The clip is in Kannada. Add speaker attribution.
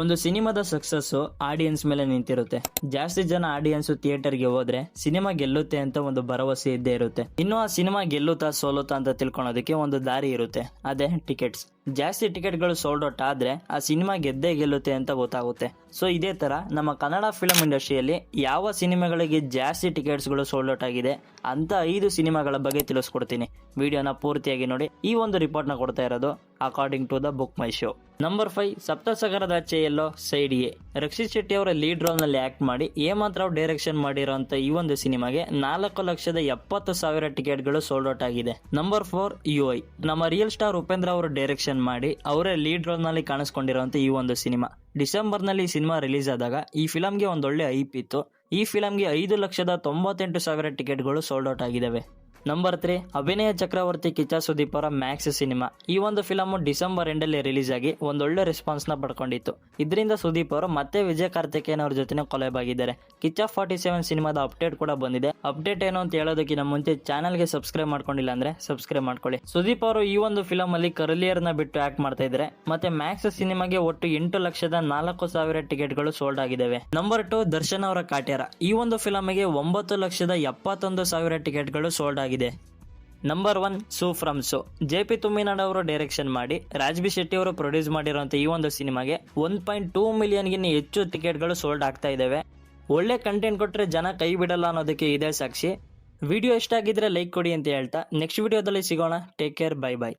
Speaker 1: ಒಂದು ಸಿನಿಮಾದ ಸಕ್ಸಸ್ ಆಡಿಯನ್ಸ್ ಮೇಲೆ ನಿಂತಿರುತ್ತೆ. ಜಾಸ್ತಿ ಜನ ಆಡಿಯನ್ಸ್ ಥಿಯೇಟರ್ಗೆ ಹೋದ್ರೆ ಸಿನಿಮಾ ಗೆಲ್ಲುತ್ತೆ ಅಂತ ಒಂದು ಭರವಸೆ ಇದ್ದೇ ಇರುತ್ತೆ. ಇನ್ನು ಆ ಸಿನಿಮಾ ಗೆಲ್ಲುತ್ತಾ ಸೋಲುತ್ತಾ ಅಂತ ತಿಳ್ಕೊಳೋದಕ್ಕೆ ಒಂದು ದಾರಿ ಇರುತ್ತೆ, ಅದೇ ಟಿಕೆಟ್ಸ್. ಜಾಸ್ತಿ ಟಿಕೆಟ್ಗಳು ಸೋಲ್ಡ್ ಔಟ್ ಆದ್ರೆ ಆ ಸಿನಿಮಾ ಗೆದ್ದೇ ಗೆಲ್ಲುತ್ತೆ ಅಂತ ಗೊತ್ತಾಗುತ್ತೆ. ಸೊ ಇದೇ ತರ ನಮ್ಮ ಕನ್ನಡ ಫಿಲ್ಮ್ ಇಂಡಸ್ಟ್ರಿಯಲ್ಲಿ ಯಾವ ಸಿನಿಮಾಗಳಿಗೆ ಜಾಸ್ತಿ ಟಿಕೆಟ್ಸ್ಗಳು ಸೋಲ್ಡ್ ಔಟ್ ಆಗಿದೆ ಅಂತ 5 ಸಿನಿಮಾಗಳ ಬಗ್ಗೆ ತಿಳಿಸ್ಕೊಡ್ತೀನಿ. ವಿಡಿಯೋನ ಪೂರ್ತಿಯಾಗಿ ನೋಡಿ. ಈ ಒಂದು ರಿಪೋರ್ಟ್ನ ಕೊಡ್ತಾ ಇರೋದು according to the book my show. Number 5, Saptasagaradache ಎಲ್ಲೋ ಸೈಡ್ ಎ. ರಕ್ಷಿತ್ ಶೆಟ್ಟಿ ಅವರ ಲೀಡ್ ರೋಲ್ ನಲ್ಲಿ ಆಕ್ಟ್ ಮಾಡಿ ಹೇಮಂತ್ ರಾವ್ ಡೈರೆಕ್ಷನ್ ಮಾಡಿರೋಂತ ಈ ಒಂದು ಸಿನಿಮಾಗೆ 4,70,000 ಟಿಕೆಟ್ಗಳು ಸೋಲ್ಡ್ ಔಟ್ ಆಗಿದೆ. Number 4, UI. ನಮ್ಮ ರಿಯಲ್ ಸ್ಟಾರ್ ಉಪೇಂದ್ರ ಅವರು ಡೈರೆಕ್ಷನ್ ಮಾಡಿ ಅವರೇ ಲೀಡ್ ರೋಲ್ ನಲ್ಲಿ ಕಾಣಿಸ್ಕೊಂಡಿರುವಂತ ಈ ಒಂದು ಸಿನಿಮಾ ಡಿಸೆಂಬರ್ ನಲ್ಲಿ ಈ ಸಿನಿಮಾ ರಿಲೀಸ್ ಆದಾಗ ಈ ಫಿಲಂಗೆ ಒಂದೊಳ್ಳೆ ಹೈಪ್ ಇತ್ತು. ಈ ಫಿಲಂಗೆ 5,98,000 ಟಿಕೆಟ್ಗಳು ಸೋಲ್ಡ್ ಔಟ್ ಆಗಿದ್ದಾವೆ. ನಂಬರ್ 3, ಅಭಿನಯ ಚಕ್ರವರ್ತಿ ಕಿಚ್ಚ ಸುದೀಪ್ ಅವರ ಮ್ಯಾಕ್ಸ್ ಸಿನಿಮಾ. ಈ ಒಂದು ಫಿಲಮ್ ಡಿಸೆಂಬರ್ ಎಂಡಲ್ಲಿ ರಿಲೀಸ್ ಆಗಿ ಒಂದೊಳ್ಳೆ ರೆಸ್ಪಾನ್ಸ್ ನ ಪಡ್ಕೊಂಡಿತ್ತು. ಇದರಿಂದ ಸುದೀಪ್ ಅವರು ಮತ್ತೆ ವಿಜಯ್ ಕಾರ್ತಿಕೇಯನ್ ಅವ್ರ ಜೊತೆ ಕೊಲೆಬ್ ಆಗಿದ್ದಾರೆ. ಕಿಚ್ಚ 47 ಸಿನಿಮಾದ ಅಪ್ಡೇಟ್ ಕೂಡ ಬಂದಿದೆ. ಅಪ್ಡೇಟ್ ಏನು ಅಂತ ಹೇಳೋದಕ್ಕಿಂತ ಮುಂಚೆ ಚಾನಲ್ಗೆ ಸಬ್ಸ್ಕ್ರೈಬ್ ಮಾಡ್ಕೊಂಡಿಲ್ಲ ಅಂದ್ರೆ ಸಬ್ಸ್ಕ್ರೈಬ್ ಮಾಡ್ಕೊಳ್ಳಿ. ಸುದೀಪ್ ಅವರು ಈ ಒಂದು ಫಿಲಮ್ ಅಲ್ಲಿ ಕರ್ಲಿಯರ್ ನ ಬಿಟ್ಟು ಆಕ್ಟ್ ಮಾಡ್ತಾ ಇದ್ದಾರೆ. ಮತ್ತೆ ಮ್ಯಾಕ್ಸ್ ಸಿನಿಮಾಗೆ ಒಟ್ಟು 8,04,000 ಟಿಕೆಟ್ಗಳು ಸೋಲ್ಡ್ ಆಗಿದ್ದಾವೆ. ನಂಬರ್ 2, ದರ್ಶನ್ ಅವರ ಕಾಟ್ಯಾರ. ಈ ಒಂದು ಫಿಲಮ್ಗೆ 9,71,000 ಟಿಕೆಟ್ಗಳು ಸೋಲ್ಡ್ ಆಗಿದೆ. Number 1, Su from So. JP Thumminad ಅವರು ಡೈರೆಕ್ಷನ್ ಮಾಡಿ ರಾಜ್ ಬಿ ಶೆಟ್ಟಿ ಅವರು ಪ್ರೊಡ್ಯೂಸ್ ಮಾಡಿರುವಂತ ಈ ಒಂದು ಸಿನಿಮಾಗೆ 1.2 ಮಿಲಿಯನ್ಗಿನ್ನ ಹೆಚ್ಚು ಟಿಕೆಟ್ಗಳು ಸೋಲ್ಡ್ ಆಗ್ತಾ ಇದಾವೆ. ಒಳ್ಳೆ ಕಂಟೆಂಟ್ ಕೊಟ್ರೆ ಜನ ಕೈ ಬಿಡಲ್ಲ ಅನ್ನೋದಕ್ಕೆ ಇದೇ ಸಾಕ್ಷಿ. ವಿಡಿಯೋ ಇಷ್ಟ ಆಗಿದ್ರೆ ಲೈಕ್ ಕೊಡಿ ಅಂತ ಹೇಳ್ತಾ ನೆಕ್ಸ್ಟ್ ವಿಡಿಯೋದಲ್ಲಿ ಸಿಗೋಣ. Take care, bye bye.